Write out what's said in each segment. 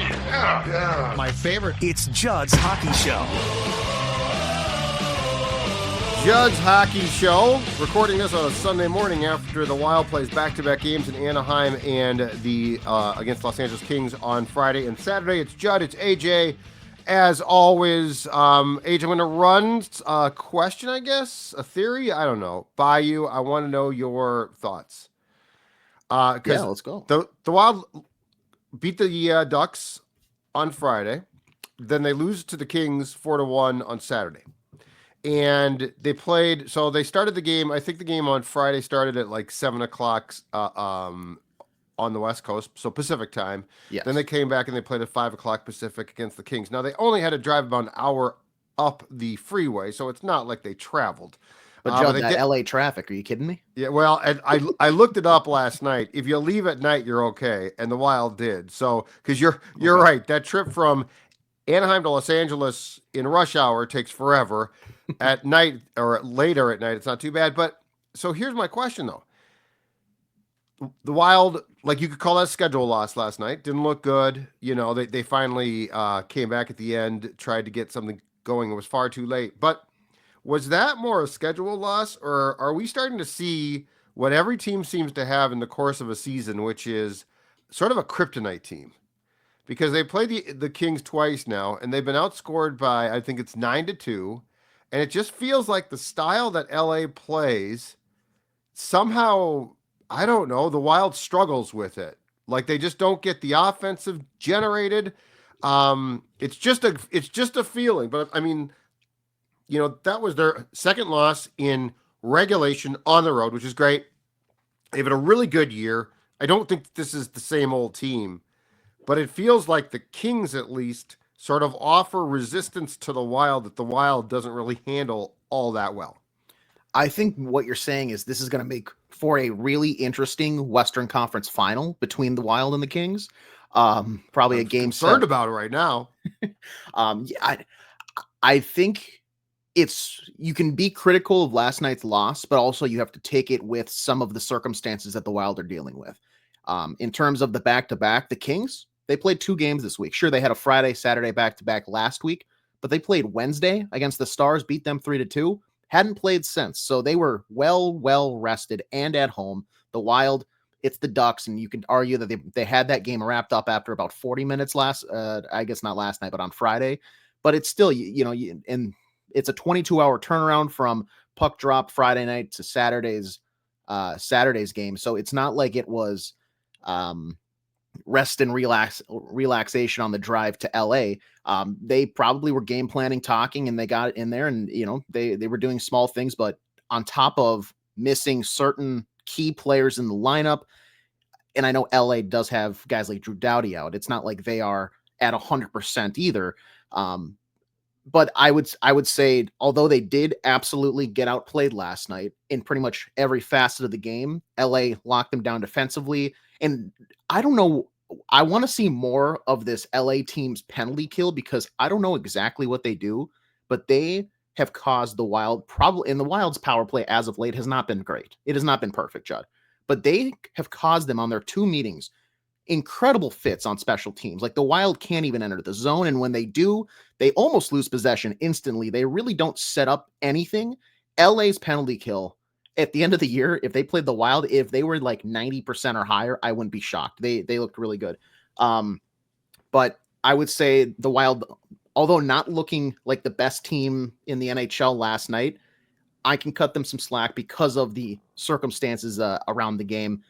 Yeah. My favorite. It's Judd's Hockey Show. Judd's Hockey Show, recording this on a Sunday morning after the Wild plays back-to-back games in Anaheim and the against Los Angeles Kings on Friday and Saturday. It's Judd, it's AJ. As always, AJ, I'm going to run a question, I guess, a theory, I don't know, by you. I want to know your thoughts. Yeah, let's go. The Wild beat the Ducks on Friday. Then they lose to the Kings 4-1 on Saturday. And they played, so they started the game. I think the game on Friday started at like 7 o'clock on the West Coast, so Pacific time. Yes. Then they came back and they played at 5 o'clock Pacific against the Kings. Now, they only had to drive about an hour up the freeway, so it's not like they traveled. But Judd, that LA traffic, are you kidding me? Yeah, well, I looked it up last night. If you leave at night, you're okay, and the Wild did. So, because you're right, that trip from Anaheim to Los Angeles in rush hour takes forever. At night or later at night, it's not too bad. But so here's my question, though. The Wild, like you could call that schedule loss last night. Didn't look good. You know, they finally came back at the end, tried to get something going. It was far too late. But was that more a schedule loss, or are we starting to see what every team seems to have in the course of a season, which is sort of a kryptonite team? Because they played the Kings twice now, and they've been outscored by, I think it's 9-2. And it just feels like the style that LA plays, somehow, I don't know, the Wild struggles with it. Like they just don't get the offensive generated. It's just a feeling. But I mean, you know, that was their second loss in regulation on the road, which is great. They've had a really good year. I don't think this is the same old team, but it feels like the Kings, at least, sort of offer resistance to the Wild that the Wild doesn't really handle all that well. I think what you're saying is this is going to make for a really interesting Western Conference final between the Wild and the Kings. Probably I'm a game concerned about it right now. Yeah, I think you can be critical of last night's loss, but also you have to take it with some of the circumstances that the Wild are dealing with. In terms of the back-to-back, the Kings, they played 2 games this week. Sure, they had a Friday, Saturday back-to-back last week, but they played Wednesday against the Stars, beat them 3-2. Hadn't played since, so they were well rested and at home. The Wild, it's the Ducks, and you can argue that they had that game wrapped up after about 40 minutes I guess not last night, but on Friday. But it's still, and it's a 22-hour turnaround from puck drop Friday night to Saturday's game. So it's not like it was rest and relaxation on the drive to LA. They probably were game planning, talking, and they got it in there, and they were doing small things, but on top of missing certain key players in the lineup, and I know LA does have guys like Drew Doughty out. It's not like they are at 100% either. But I would say, although they did absolutely get outplayed last night in pretty much every facet of the game, LA locked them down defensively. And I don't know, I want to see more of this LA team's penalty kill, because I don't know exactly what they do, but they have caused the Wild, probably in the Wild's power play as of late has not been great. It has not been perfect, Judd, but they have caused them on their 2 meetings incredible fits on special teams. Like the Wild can't even enter the zone, and when they do, they almost lose possession instantly. They really don't set up anything. LA's penalty kill at the end of the year, if they played the Wild, if they were like 90% or higher, I wouldn't be shocked. They looked really good. But I would say the Wild, although not looking like the best team in the NHL last night, I can cut them some slack because of the circumstances around the game.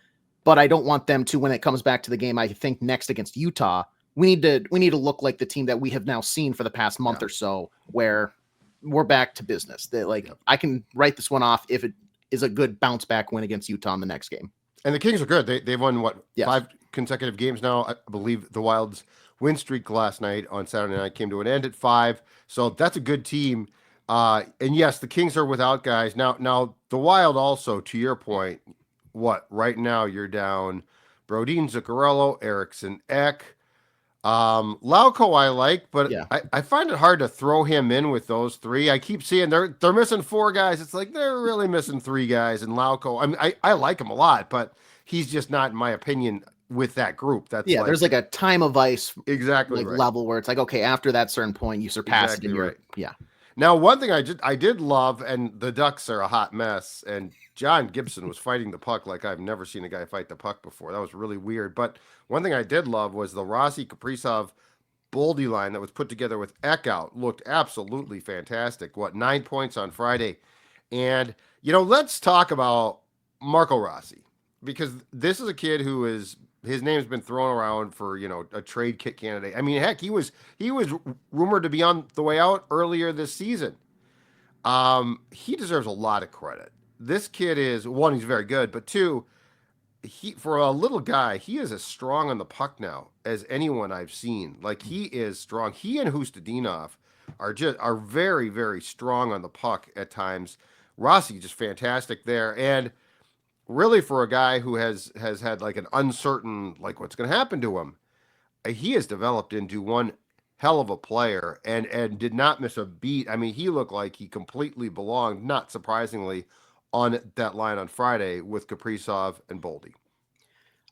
But I don't want them to, when it comes back to the game, I think next against Utah, we need to look like the team that we have now seen for the past month or so, where we're back to business. That I can write this one off if it is a good bounce back win against Utah in the next game. And the Kings are good. They've won 5 consecutive games now. I believe the Wild's win streak last night on Saturday night came to an end at 5. So that's a good team. And yes, the Kings are without guys. Now the Wild also, to your point, right now you're down Brodin, Zuccarello, Eriksson, Ek. Lauko I like, but I find it hard to throw him in with those 3. I keep seeing they're missing 4 guys. It's like they're really missing 3 guys. And Lauko, I like him a lot, but he's just not, in my opinion, with that group. That's Yeah, there's like a time of ice exactly right. level where it's like, okay, after that certain point, you surpass Exactly it. And right. Yeah. Now, one thing I did love, and the Ducks are a hot mess, and John Gibson was fighting the puck like I've never seen a guy fight the puck before. That was really weird. But one thing I did love was the Rossi Kaprizov Boldy line that was put together with Eckhout looked absolutely fantastic. 9 points on Friday? And, let's talk about Marco Rossi, because this is a kid who his name's been thrown around for, a trade kit candidate. I mean, heck, he was rumored to be on the way out earlier this season. He deserves a lot of credit. This kid is, one, he's very good, but two, for a little guy, he is as strong on the puck now as anyone I've seen. Like, he is strong. He and Hustadinov are very, very strong on the puck at times. Rossi just fantastic there. And really, for a guy who has had like an uncertain, like, what's going to happen to him, he has developed into one hell of a player and did not miss a beat. I mean, he looked like he completely belonged, not surprisingly, on that line on Friday with Kaprizov and Boldy.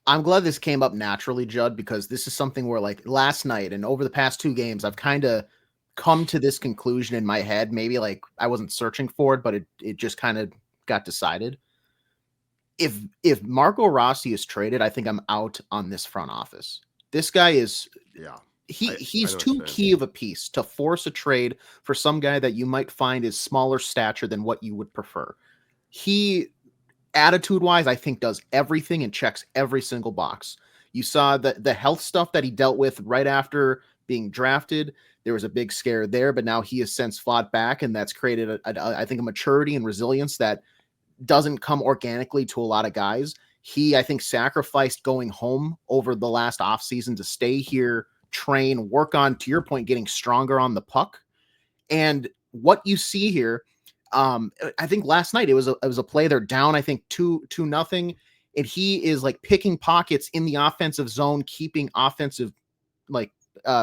I'm glad this came up naturally, Judd, because this is something where, like, last night and over the past 2 games, I've kind of come to this conclusion in my head. Maybe like I wasn't searching for it, but it just kind of got decided. If Marco Rossi is traded, I think I'm out on this front office. This guy is, he's too key of a piece to force a trade for some guy that you might find is smaller stature than what you would prefer. He, attitude-wise, I think does everything and checks every single box. You saw the health stuff that he dealt with right after being drafted. There was a big scare there, but now he has since fought back, and that's created, I think, a maturity and resilience that doesn't come organically to a lot of guys. He, I think, sacrificed going home over the last offseason to stay here, train, work on, to your point, getting stronger on the puck. And what you see here, I think last night it was a play. They're down, I think 2-0, and he is like picking pockets in the offensive zone, keeping offensive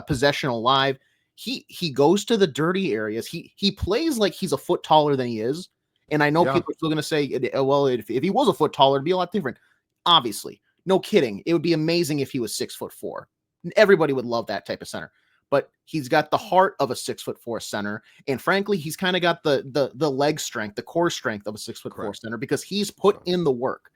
possession alive. He goes to the dirty areas. He plays like he's a foot taller than he is. And I know people are still going to say, well, if he was a foot taller, it'd be a lot different. Obviously, no kidding. It would be amazing if he was 6'4". Everybody would love that type of center. But he's got the heart of a 6'4" center, and frankly, he's kind of got the leg strength, the core strength of a 6'4" center, because he's put in the work.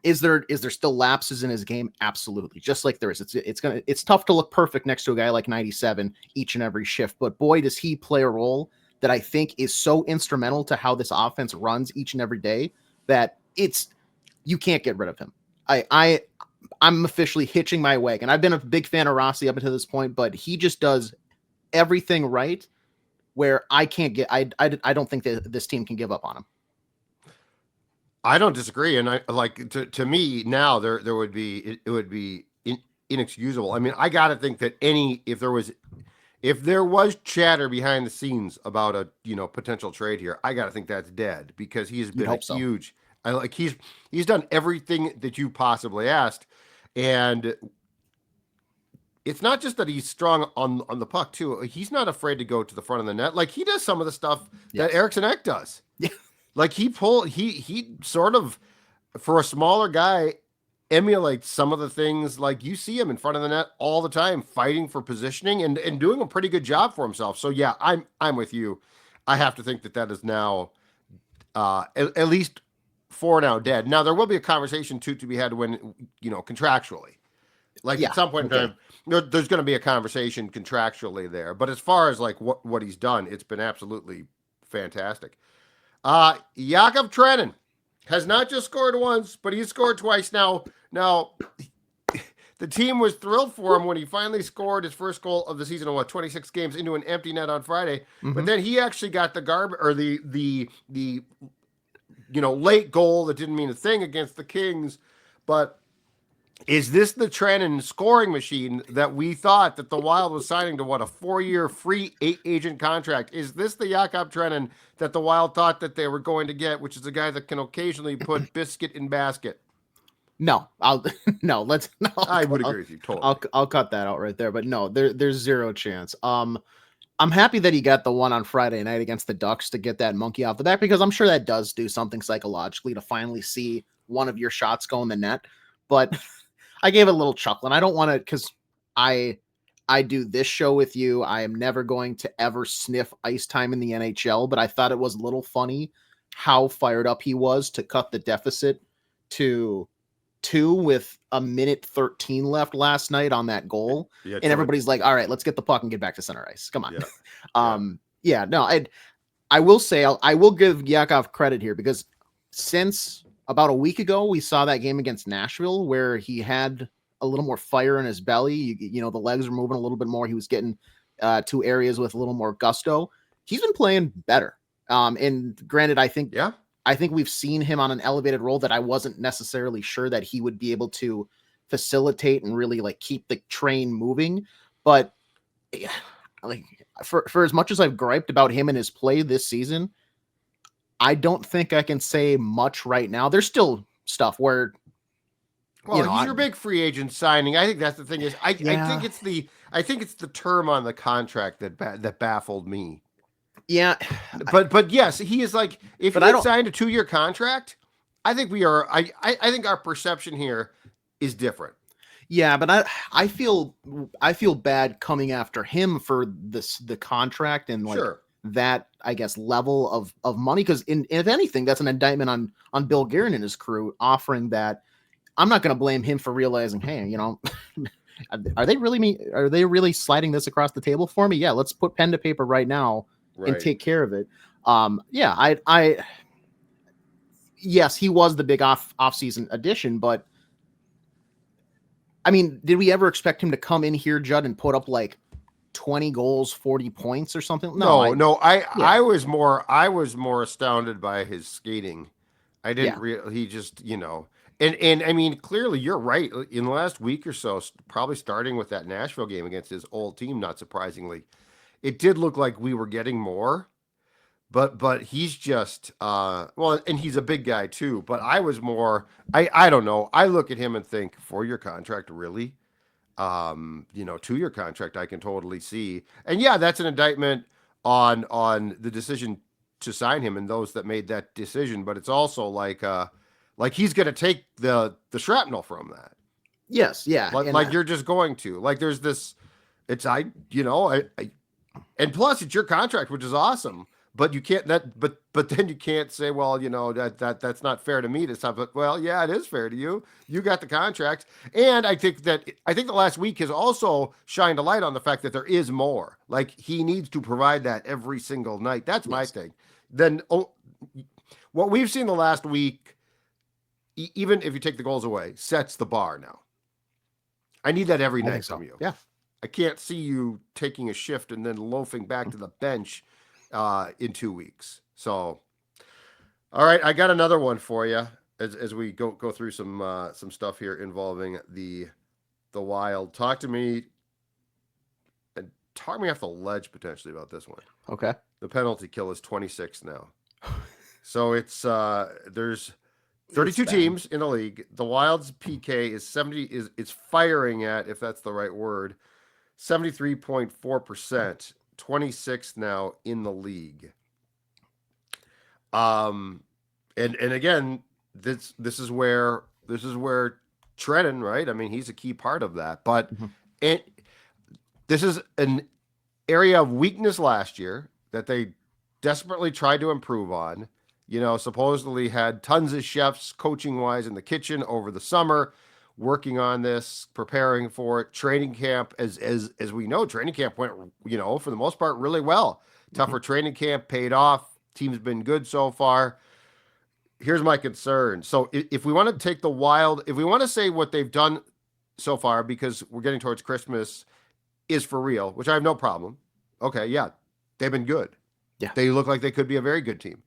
Is there still lapses in his game? Absolutely, just like there is. It's tough to look perfect next to a guy like 97 each and every shift, but boy, does he play a role that I think is so instrumental to how this offense runs each and every day that you can't get rid of him. I'm officially hitching my wagon. I've been a big fan of Rossi up until this point, but he just does everything right where I can't get, I don't think that this team can give up on him. I don't disagree. And I like to me now there would be, it would be inexcusable. I mean, I got to think that if there was chatter behind the scenes about a, potential trade here, I got to think that's dead, because he has been huge. He's done everything that you possibly asked. And it's not just that he's strong on the puck too. He's not afraid to go to the front of the net. Like, he does some of the stuff that Eriksson Ek does. Yeah. Like, he sort of, for a smaller guy, emulates some of the things. Like, you see him in front of the net all the time, fighting for positioning and doing a pretty good job for himself. So yeah, I'm with you. I have to think that is now at least for now dead. Now there will be a conversation to be had when, contractually, like at some point in time, there's going to be a conversation contractually there. But as far as like what he's done, it's been absolutely fantastic. Yakov Trenin has not just scored once, but he's scored twice now. Now, the team was thrilled for him when he finally scored his first goal of the season in 26 games into an empty net on Friday. Mm-hmm. But then he actually got the late goal that didn't mean a thing against the Kings. But is this the Trenin scoring machine that we thought that the Wild was signing to a 4-year free agent contract? Is this the Yakov Trenin that the Wild thought that they were going to get, which is a guy that can occasionally put biscuit in basket? No, I would agree with you totally. I'll cut that out right there. But no, there's zero chance. I'm happy that he got the one on Friday night against the Ducks to get that monkey off the back, because I'm sure that does do something psychologically to finally see one of your shots go in the net. But I gave it a little chuckle, and I don't want to, because I do this show with you. I am never going to ever sniff ice time in the NHL, but I thought it was a little funny how fired up he was to cut the deficit to 2 with a minute 13 left last night on that goal. Yeah, And everybody's like, all right, let's get the puck and get back to center ice. Come on. Yeah. No, I will say, I will give Yakov credit here, because since about a week ago, we saw that game against Nashville where he had a little more fire in his belly. You know, the legs were moving a little bit more. He was getting to areas with a little more gusto. He's been playing better. And granted, I think we've seen him on an elevated role that I wasn't necessarily sure that he would be able to facilitate and really like keep the train moving. But like for as much as I've griped about him and his play this season, I don't think I can say much right now. There's still stuff where, well, he's your big free agent signing. I think that's the thing is, I think it's the term on the contract that baffled me. Yeah, but yes, he is like, if he had signed a 2-year contract, I think I think our perception here is different. Yeah, but I feel bad coming after him for the contract and like that, I guess, level of money, because if anything, that's an indictment on Bill Guerin and his crew offering that. I'm not going to blame him for realizing, hey, you know, are they really sliding this across the table for me? Yeah, let's put pen to paper right now and take care of it. Yes, he was the big off-season addition, but I mean, did we ever expect him to come in here, Judd, and put up like 20 goals, 40 points or something? No. I was more astounded by his skating. I didn't he just, you know, and I mean, clearly you're right. In the last week or so, probably starting with that Nashville game against his old team, not surprisingly, it did look like we were getting more, but he's just, well, and he's a big guy too, but I was more, I don't know. I look at him and think 4-year contract, really? 2-year contract, I can totally see. And yeah, that's an indictment on the decision to sign him and those that made that decision. But it's also like he's going to take the shrapnel from that. Yes. Yeah. Like you're just going to, like, there's this, and plus it's your contract, which is awesome. But you can't but then you can't say, well, you know, that's not fair to me to stuff. But well, yeah, it is fair to you. You got the contract. And I think the last week has also shined a light on the fact that there is more. Like, he needs to provide that every single night. That's my thing. Then what we've seen the last week, even if you take the goals away, sets the bar now. I need that every night from you. Yeah. I can't see you taking a shift and then loafing back to the bench in 2 weeks. So, all right, I got another one for you as we go through some stuff here involving the Wild. Talk me off the ledge potentially about this one. Okay. The penalty kill is 26 now. So it's there's 32 teams in the league. The Wild's PK is 70 is firing at, if that's the right word, 73.4%. 26th now in the league. And again, this is where Trenin, right? I mean, he's a key part of that. But this is an area of weakness last year that they desperately tried to improve on. You know, supposedly had tons of chefs coaching wise in the kitchen over the summer, working on this, preparing for it. Training camp, as we know, training camp went, you know, for the most part, really well. Tougher training camp paid off. Team's been good so far. Here's my concern. So if we want to take the Wild, if we want to say what they've done so far, because we're getting towards Christmas, is for real, which I have no problem. Okay, yeah, they've been good. Yeah, they look like they could be a very good team.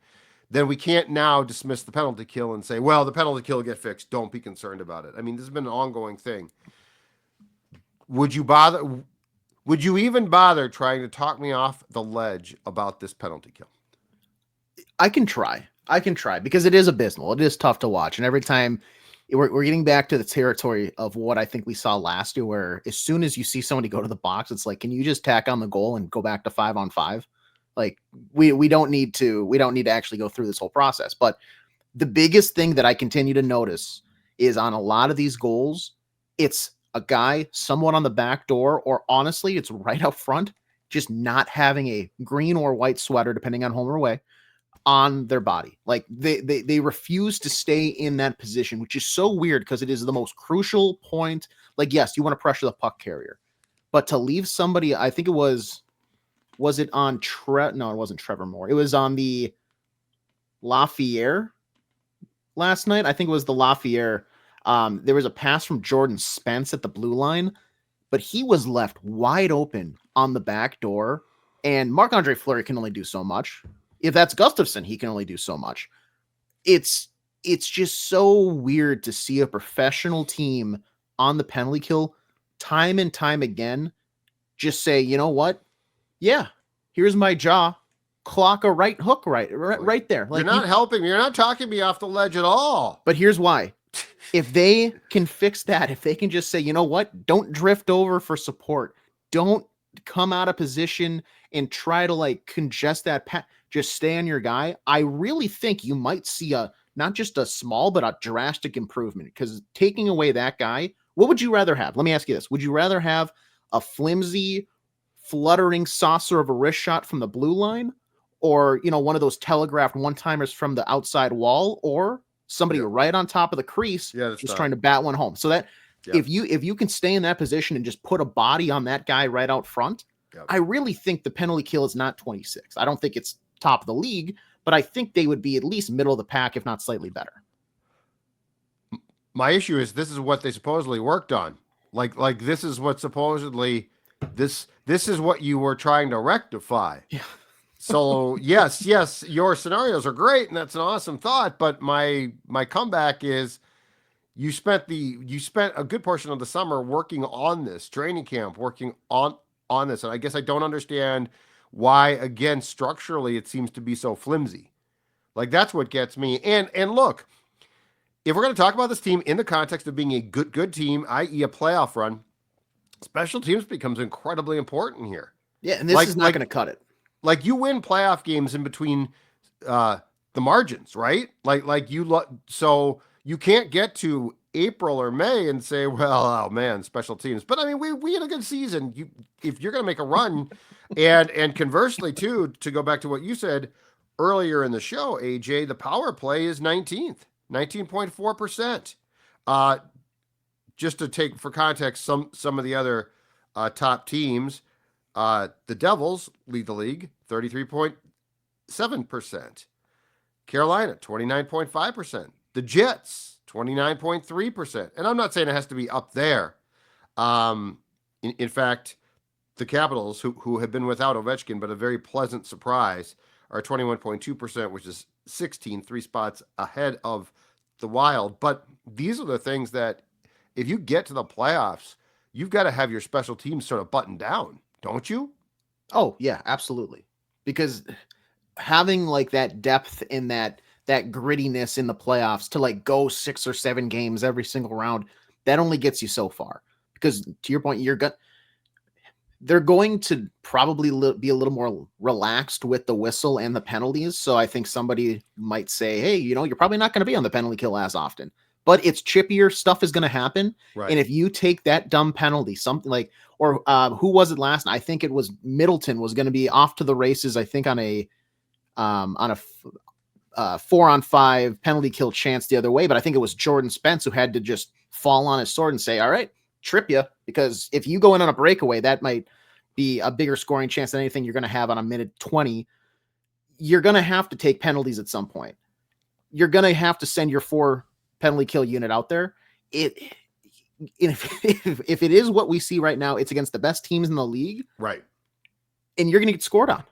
Then we can't now dismiss the penalty kill and say, well, the penalty kill will get fixed. Don't be concerned about it. I mean, this has been an ongoing thing. Would you even bother trying to talk me off the ledge about this penalty kill? I can try because it is abysmal. It is tough to watch. And every time we're getting back to the territory of what I think we saw last year, where as soon as you see somebody go to the box, it's like, can you just tack on the goal and go back to 5-on-5? Like, we don't need to actually go through this whole process. But the biggest thing that I continue to notice is on a lot of these goals, It's a guy somewhat on the back door, or honestly, it's right out front, just not having a green or white sweater, depending on home or away, on their body. Like they refuse to stay in that position, which is so weird because it is the most crucial point. Like, yes, you want to pressure the puck carrier, but to leave somebody, I think it was it on no, it wasn't Trevor Moore. It was on the Lafayette last night. I think it was the Lafayette. There was a pass from Jordan Spence at the blue line, but he was left wide open on the back door. And Marc-Andre Fleury can only do so much. If that's Gustafsson, he can only do so much. It's just so weird to see a professional team on the penalty kill time and time again just say, you know what? Yeah, here's my jaw. Clock a right hook right there. Like, you're not helping me. You're not talking me off the ledge at all. But here's why. If they can fix that, if they can just say, you know what, don't drift over for support. Don't come out of position and try to like congest that just stay on your guy. I really think you might see not just a small, but a drastic improvement, because taking away that guy, what would you rather have? Let me ask you this. Would you rather have a flimsy, fluttering saucer of a wrist shot from the blue line, or, you know, one of those telegraphed one-timers from the outside wall, or somebody right on top of the crease just trying to bat one home? So that if you can stay in that position and just put a body on that guy right out front, I really think the penalty kill is not 26. I don't think it's top of the league, but I think they would be at least middle of the pack, if not slightly better. My issue is this is what they supposedly worked on. Like this is what supposedly this is what you were trying to rectify. Yeah. So yes, your scenarios are great, and that's an awesome thought. But my comeback is you spent a good portion of the summer working on this training camp, working on this, and I guess I don't understand why, again, structurally it seems to be so flimsy. Like, that's what gets me. And look, if we're going to talk about this team in the context of being a good team, i.e. a playoff run, special teams becomes incredibly important here. Yeah, and this is not going to cut it. Like, you win playoff games in between the margins, right? So you can't get to April or May and say, well, oh man, special teams. But I mean, we had a good season. If you're going to make a run, and conversely too, to go back to what you said earlier in the show, AJ, the power play is 19.4%. Just to take for context, some of the other top teams, the Devils lead the league, 33.7%. Carolina, 29.5%. The Jets, 29.3%. And I'm not saying it has to be up there. In fact, the Capitals, who have been without Ovechkin, but a very pleasant surprise, are 21.2%, which is 3 spots ahead of the Wild. But these are the things that, if you get to the playoffs, you've got to have your special teams sort of buttoned down, don't you? Oh, yeah, absolutely. Because having like that depth in that grittiness in the playoffs to like go 6 or 7 games every single round, that only gets you so far. Because to your point, they're going to probably be a little more relaxed with the whistle and the penalties. So I think somebody might say, hey, you know, you're probably not going to be on the penalty kill as often, but it's chippier stuff is going to happen. Right. And if you take that dumb penalty, something like, or who was it last night? I think it was Middleton was going to be off to the races. I think on a 4-on-5 penalty kill chance the other way. But I think it was Jordan Spence who had to just fall on his sword and say, all right, trip you, because if you go in on a breakaway, that might be a bigger scoring chance than anything you're going to have on a minute 20. You're going to have to take penalties at some point. You're going to have to send your 4 penalty kill unit out there. If it is what we see right now, it's against the best teams in the league. Right. And you're going to get scored on.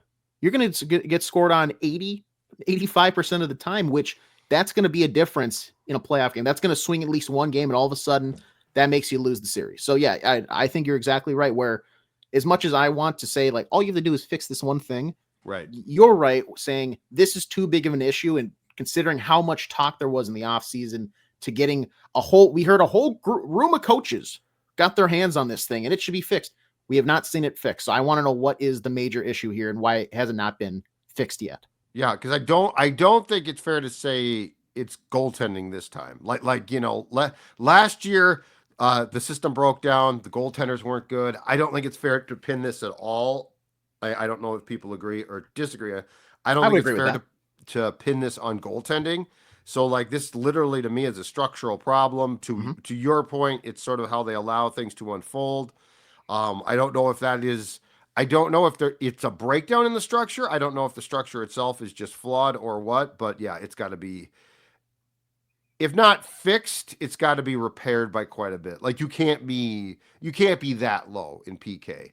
You're going to get scored on 85% of the time, which that's going to be a difference in a playoff game. That's going to swing at least one game, and all of a sudden that makes you lose the series. So yeah, I think you're exactly right, where as much as I want to say like all you have to do is fix this one thing, right? You're right saying this is too big of an issue, and considering how much talk there was in the offseason to getting we heard a whole room of coaches got their hands on this thing and it should be fixed. We have not seen it fixed. So I want to know what is the major issue here and why it hasn't not been fixed yet. Yeah, because I don't think it's fair to say it's goaltending this time. Like you know, last year The system broke down. The goaltenders weren't good. I don't think it's fair to pin this at all. I don't know if people agree or disagree. I don't I think would it's agree with fair that. to pin this on goaltending. So like this literally to me is a structural problem. Mhm. To your point, it's sort of how they allow things to unfold. I don't know if that is. I don't know if it's a breakdown in the structure. I don't know if the structure itself is just flawed or what. But yeah, it's got to be, if not fixed, it's got to be repaired by quite a bit. Like you can't be that low in PK.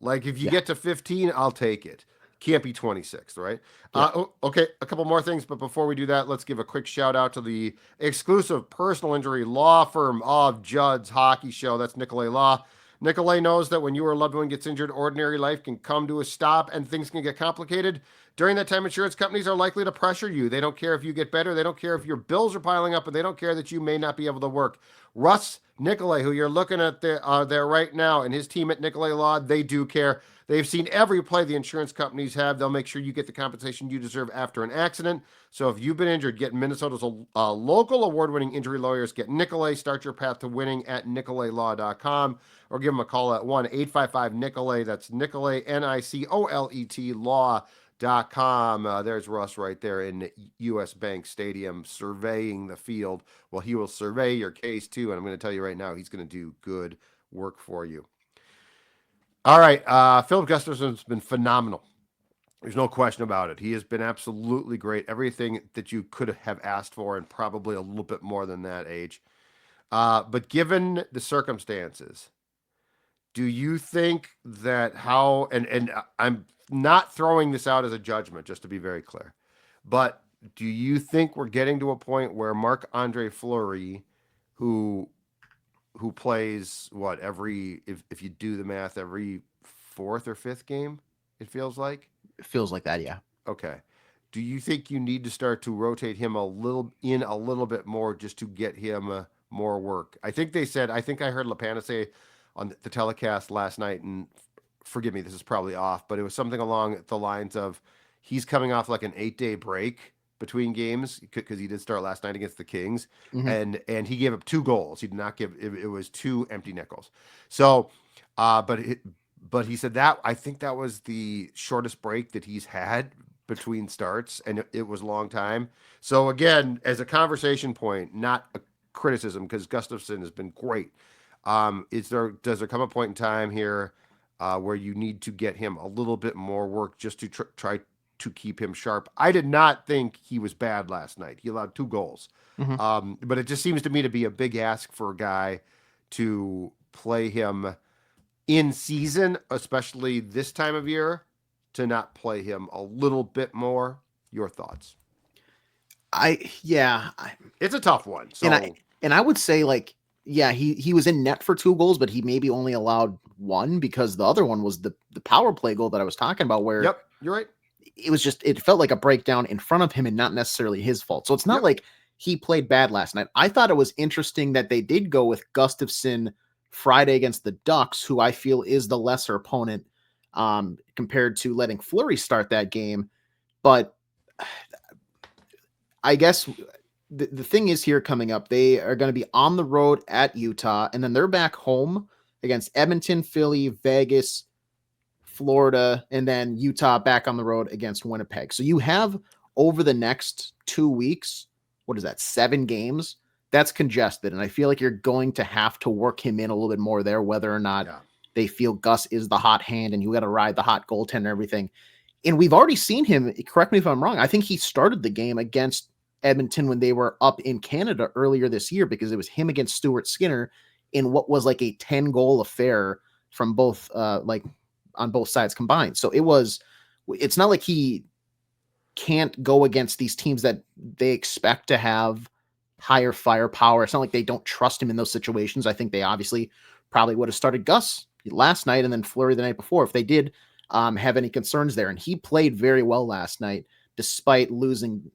Like if you Yeah. get to 15, I'll take it. Can't be 26th, right? Yeah. Okay, a couple more things, but before we do that, let's give a quick shout out to the exclusive personal injury law firm of Judd's Hockey Show. That's Nicolay Law. Nicolay knows that when you or a loved one gets injured, ordinary life can come to a stop and things can get complicated. During that time, insurance companies are likely to pressure you. They don't care if you get better. They don't care if your bills are piling up, and they don't care that you may not be able to work. Russ Nicolay, who you're looking at there right now, and his team at Nicolay Law, they do care. They've seen every play the insurance companies have. They'll make sure you get the compensation you deserve after an accident. So if you've been injured, get Minnesota's local award-winning injury lawyers. Get Nicolay. Start your path to winning at nicolaylaw.com or give them a call at 1-855-NICOLAY. That's Nicolay, Nicolet, law.com. There's Russ right there in U.S. Bank Stadium surveying the field. Well, he will survey your case too, and I'm going to tell you right now, he's going to do good work for you. All right, Philip Gustafson's been phenomenal. There's no question about it. He has been absolutely great. Everything that you could have asked for, and probably a little bit more than that, age. But given the circumstances, do you think that how and I'm not throwing this out as a judgment, just to be very clear, but do you think we're getting to a point where Marc-Andre Fleury, who plays what every if you do the math every fourth or fifth game, it feels like. It feels like that. Yeah. Okay. Do you think you need to start to rotate him a little bit more just to get him more work? I think they said, I think I heard Lapana say on the telecast last night, and forgive me, this is probably off, but it was something along the lines of he's coming off like an 8-day break between games because he did start last night against the Kings, and he gave up 2 goals. He did not give it was 2 empty nickels. So, but he said that I think that was the shortest break that he's had between starts, and it was a long time. So again, as a conversation point, not a criticism, because Gustafsson has been great. Does there come a point in time here where you need to get him a little bit more work just to try to keep him sharp? I did not think he was bad last night. He allowed 2 goals, but it just seems to me to be a big ask for a guy to play him in season, especially this time of year, to not play him a little bit more. Your thoughts? It's a tough one. So and I would say, like, yeah, he was in net for 2 goals, but he maybe only allowed 1 because the other one was the power play goal that I was talking about, where yep, you're right. It felt like a breakdown in front of him and not necessarily his fault. So it's not like he played bad last night. I thought it was interesting that they did go with Gustafsson Friday against the Ducks, who I feel is the lesser opponent compared to letting Fleury start that game. But I guess the thing is here coming up, they are going to be on the road at Utah, and then they're back home against Edmonton, Philly, Vegas, Florida, and then Utah back on the road against Winnipeg. So you have over the next 2 weeks, what is that, 7 games? That's congested. And I feel like you're going to have to work him in a little bit more there, whether or not they feel Gus is the hot hand and you got to ride the hot goaltender and everything. And we've already seen him, correct me if I'm wrong, I think he started the game against Edmonton when they were up in Canada earlier this year, because it was him against Stuart Skinner in what was like a 10-goal affair from both, on both sides combined. So it's not like he can't go against these teams that they expect to have higher firepower. It's not like they don't trust him in those situations. I think they obviously probably would have started Gus last night and then Fleury the night before if they did have any concerns there. And he played very well last night, despite losing,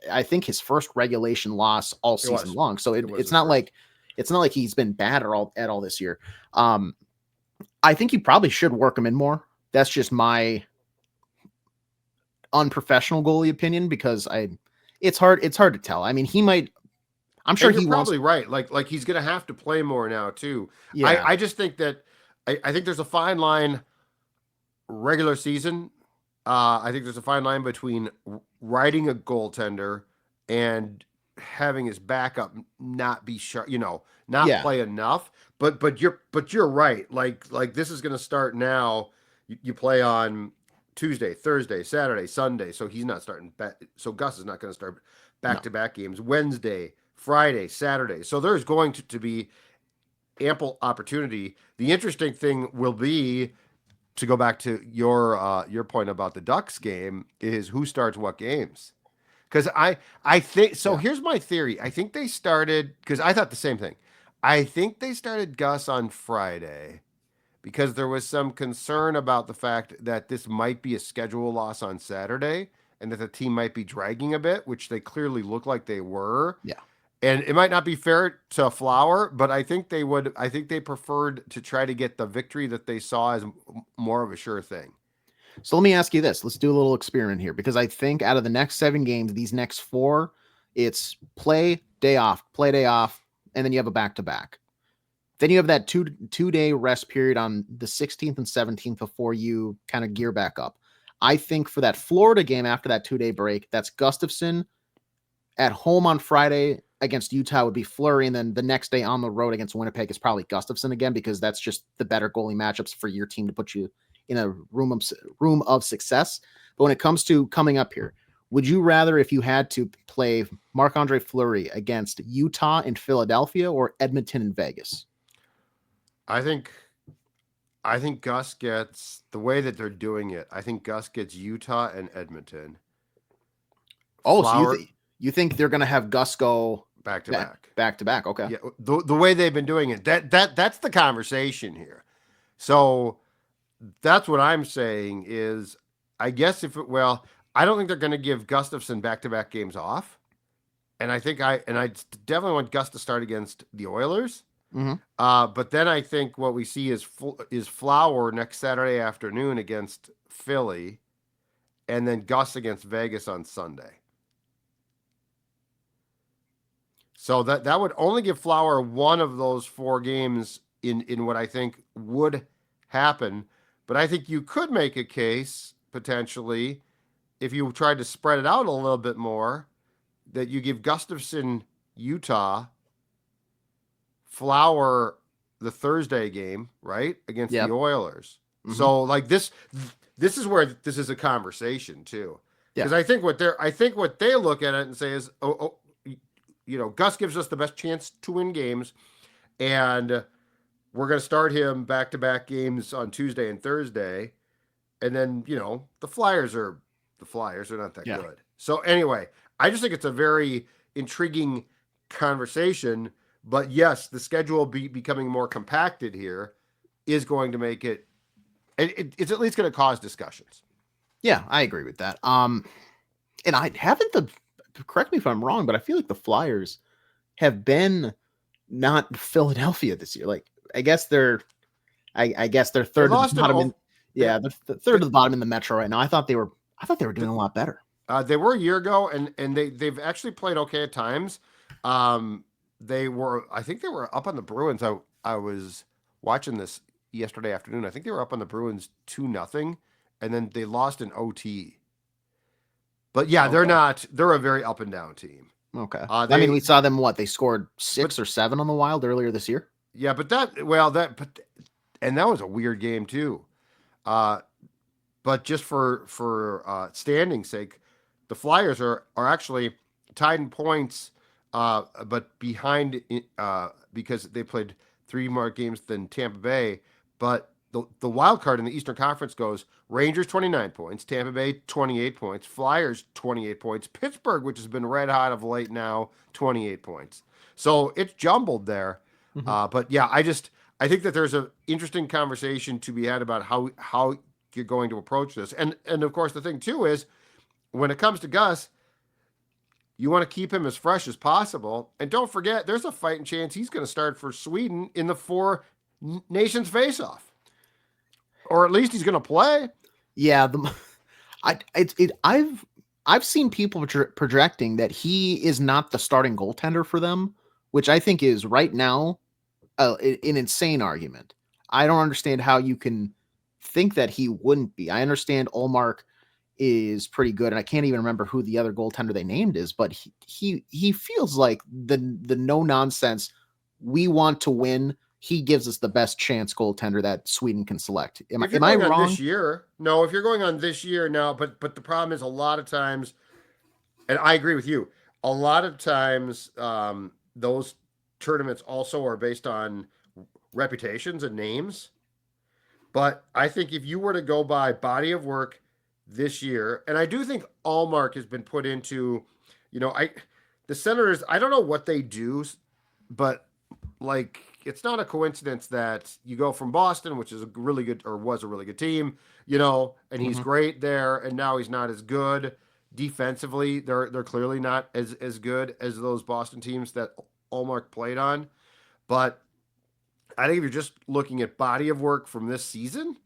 I think, his first regulation loss all season long. So it's not like he's been bad at all this year. I think you probably should work him in more. That's just my unprofessional goalie opinion, because it's hard to tell. I mean, he might, I'm sure And he you're wants. probably right. Like he's going to have to play more now too. Yeah, I just think that I think there's a fine line regular season. I think there's a fine line between riding a goaltender and having his backup not be sharp, not yeah, play enough. But you're right. Like this is going to start now. You play on Tuesday, Thursday, Saturday, Sunday. So he's not starting back. So Gus is not going to start back no, to back games Wednesday, Friday, Saturday. So there's going to be ample opportunity. The interesting thing will be, to go back to your point about the Ducks game, is who starts what games. Because I think so. yeah, Here's my theory. I think they started, because I thought the same thing. I think they started Gus on Friday because there was some concern about the fact that this might be a schedule loss on Saturday and that the team might be dragging a bit, which they clearly look like they were. yeah. And it might not be fair to Flower, but I think they would. I think they preferred to try to get the victory that they saw as more of a sure thing. So let me ask you this. Let's do a little experiment here, because I think out of the next 7 games, these next 4, it's play, day off, and then you have a back-to-back. Then you have that two-day rest period on the 16th and 17th before you kind of gear back up. I think for that Florida game after that 2-day break, that's Gustafson at home on Friday against Utah would be Fleury, and then the next day on the road against Winnipeg is probably Gustafson again, because that's just the better goalie matchups for your team to put you in a room of success. But when it comes to coming up here, would you rather, if you had to, play Marc-Andre Fleury against Utah and Philadelphia or Edmonton and Vegas? I think Gus gets, the way that they're doing it, I think Gus gets Utah and Edmonton. Oh, Flower, so you think they're going to have Gus go back to back. back to back? Okay. Yeah, the way they've been doing it, that's the conversation here. So that's what I'm saying is, I guess I don't think they're going to give Gustafson back-to-back games off. And I definitely want Gus to start against the Oilers. Mm-hmm. But then I think what we see is Flower next Saturday afternoon against Philly, and then Gus against Vegas on Sunday. So that would only give Flower one of those 4 games in what I think would happen. But I think you could make a case, potentially, if you tried to spread it out a little bit more, that you give Gustafson Utah, Flower the Thursday game, right, against the Oilers. Mm-hmm. So like this is where this is a conversation too, because I think what they look at it and say is, Gus gives us the best chance to win games, and we're going to start him back-to-back games on Tuesday and Thursday. And then, the Flyers are not that good. So anyway, I just think it's a very intriguing conversation. But yes, the schedule becoming more compacted here is going to make it's at least going to cause discussions. Yeah, I agree with that. And I haven't correct me if I'm wrong, but I feel like the Flyers have been not Philadelphia this year. Like, I guess they're third to the bottom. They're third to the bottom in the Metro right now. I thought they were doing a lot better. They were a year ago, and they've actually played okay at times. I think they were up on the Bruins. I was watching this yesterday afternoon. I think they were up on the Bruins 2-0, and then they lost in OT. But yeah, they're a very up and down team. Okay. We saw them, they scored 6 or 7 on the Wild earlier this year. Yeah, and that was a weird game too. But just for standing's sake, the Flyers are actually tied in points, but behind because they played 3 more games than Tampa Bay. But the wild card in the Eastern Conference goes Rangers 29 points, Tampa Bay 28 points, Flyers 28 points, Pittsburgh, which has been red hot of late now, 28 points. So it's jumbled there. Mm-hmm. But yeah, I think that there's an interesting conversation to be had about how you're going to approach this. And of course, the thing too is, when it comes to Gus, you want to keep him as fresh as possible. And don't forget, there's a fighting chance he's going to start for Sweden in the 4 Nations faceoff. Or at least he's going to play. Yeah, I've I've seen people projecting that he is not the starting goaltender for them, which I think is right now an insane argument. I don't understand how you can think that he wouldn't be. I understand Ullmark is pretty good, and I can't even remember who the other goaltender they named is, but he feels like the no nonsense. We want to win. He gives us the best chance goaltender that Sweden can select. Am I wrong? This year, no. If you're going on this year, no. But the problem is a lot of times, and I agree with you. A lot of times, those tournaments also are based on reputations and names. But I think if you were to go by body of work this year, and I do think Allmark has been put into, the Senators. I don't know what they do, but like it's not a coincidence that you go from Boston, which is a really good or was a really good team, and he's great there, and now he's not as good defensively. They're clearly not as good as those Boston teams that Allmark played on. But I think if you're just looking at body of work from this season,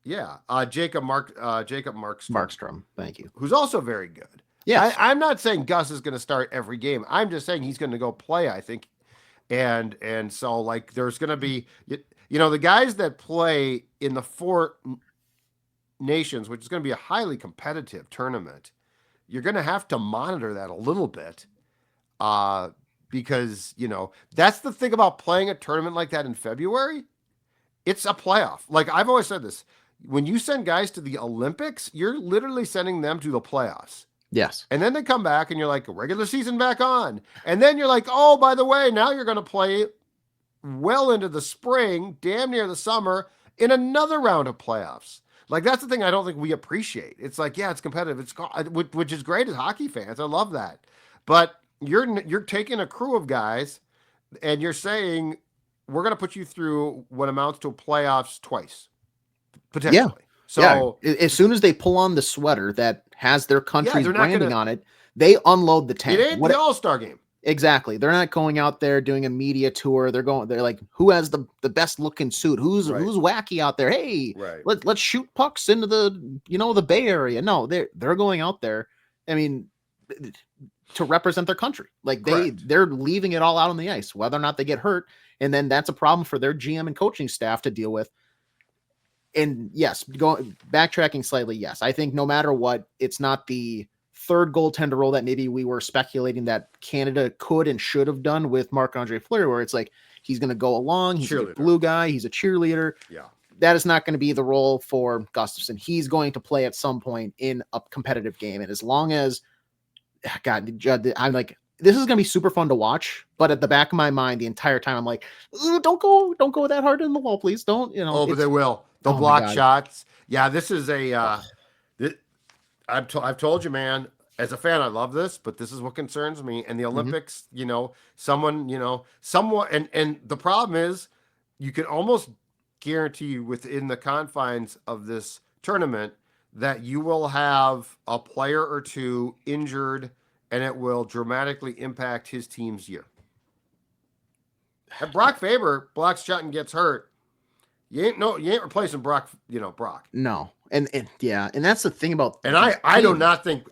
yeah, Jacob Markstrom, thank you, who's also very good. Yeah, I'm not saying Gus is going to start every game. I'm just saying he's going to go play, I think. And so like there's going to be, the guys that play in the 4 nations, which is going to be a highly competitive tournament, you're going to have to monitor that a little bit. Because, that's the thing about playing a tournament like that in February. It's a playoff. Like I've always said this, when you send guys to the Olympics, you're literally sending them to the playoffs. Yes. And then they come back and you're like, regular season back on. And then you're like, oh, by the way, now you're going to play well into the spring, damn near the summer, in another round of playoffs. Like, that's the thing I don't think we appreciate. It's like, yeah, it's competitive. Which is great as hockey fans. I love that. But you're taking a crew of guys and you're saying, we're going to put you through what amounts to playoffs twice, potentially. Yeah. So as soon as they pull on the sweater that has their country's branding on it, they unload the tank. It ain't the All-Star game. Exactly. They're not going out there doing a media tour. They're like, who has the best looking suit? Who's wacky out there? Hey, let's shoot pucks into the Bay Area. No, they're going out there. I mean, to represent their country. Like they're leaving it all out on the ice, whether or not they get hurt. And then that's a problem for their GM and coaching staff to deal with. And yes, backtracking slightly. Yes, I think no matter what, it's not the third goaltender role that maybe we were speculating that Canada could and should have done with Marc-Andre Fleury, where it's like, he's going to go along. He's a blue guy. He's a cheerleader. Yeah. That is not going to be the role for Gustafsson. He's going to play at some point in a competitive game. And as long as, God, Judd, I'm like, this is going to be super fun to watch, but at the back of my mind, the entire time, I'm like, don't go that hard in the wall, please. Don't, Oh, but they will. They'll block shots. Yeah, this is I've told you, man, as a fan, I love this, but this is what concerns me. And the Olympics, someone, and the problem is you can almost guarantee within the confines of this tournament that you will have a player or two injured and it will dramatically impact his team's year. If Brock Faber blocks shot and gets hurt, you ain't replacing Brock, Brock. No. And that's the thing about, and I do not think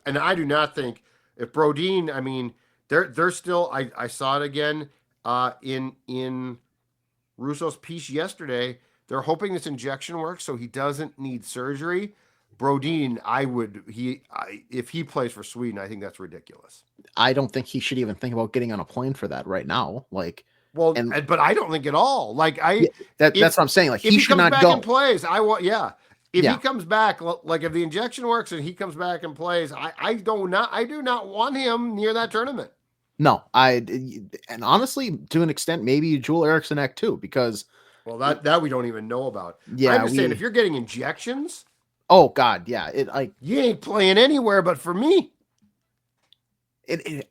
if Brodin, I mean, they're still, I saw it again in Russo's piece yesterday. They're hoping this injection works so he doesn't need surgery. Brodin, if he plays for Sweden, I think that's ridiculous. I don't think he should even think about getting on a plane for that right now. Like, well, but I don't think at all. Like that's what I'm saying. Like he should not go. And plays, If he comes back, like if the injection works and he comes back and plays, I do not want him near that tournament. No, and honestly, to an extent, maybe Joel Eriksson too, because that we don't even know about. Yeah, I'm just saying if you're getting injections. Oh God, yeah. You ain't playing anywhere but for me.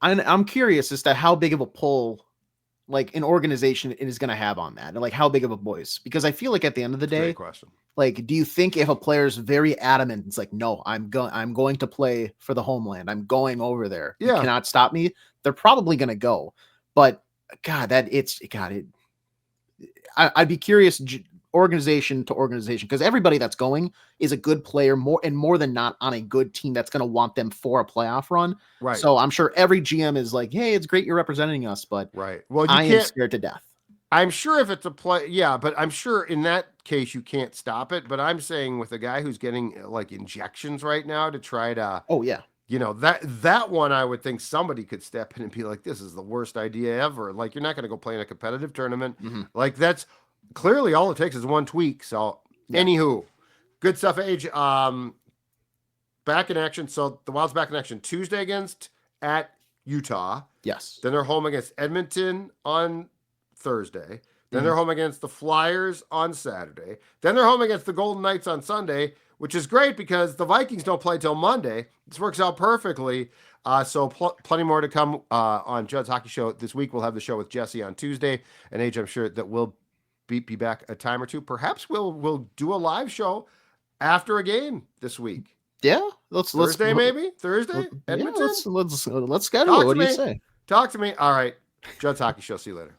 I'm curious as to how big of a pull, like an organization is going to have on that, and like how big of a voice. Because I feel like at the end of the day, great question. Like, do you think if a player's very adamant, it's like, no, I'm going to play for the homeland. I'm going over there. Yeah. You cannot stop me. They're probably going to go. But God, I'd be curious organization to organization, because everybody that's going is a good player, more than not on a good team that's going to want them for a playoff run. Right. So I'm sure every GM is like, hey, it's great you're representing us, but right. Well, you I am can't. scared to death. I'm sure if it's a play, yeah, but I'm sure in that case you can't stop it. But I'm saying with a guy who's getting like injections right now to try to, Oh yeah. that one I would think somebody could step in and be like, this is the worst idea ever. Like you're not going to go play in a competitive tournament. Mhm. Like that's clearly all it takes is one tweak. So Yeah. anywho, good stuff, Age. Back in action. So the Wild's back in action Tuesday at Utah. Yes. Then they're home against Edmonton on Thursday. Then Mhm. they're home against the Flyers on Saturday. Then they're home against the Golden Knights on Sunday, which is great because the Vikings don't play till Monday. This works out perfectly. So plenty more to come on Judd's Hockey Show this week. We'll have the show with Jesse on Tuesday. And Age, I'm sure that we'll be back a time or two. Perhaps we'll do a live show after a game this week. Yeah, let's maybe Thursday. Yeah, Edmonton. let's schedule Talk it. What to do you me. say? Talk to me. All right. Judd's Hockey Show. See you later.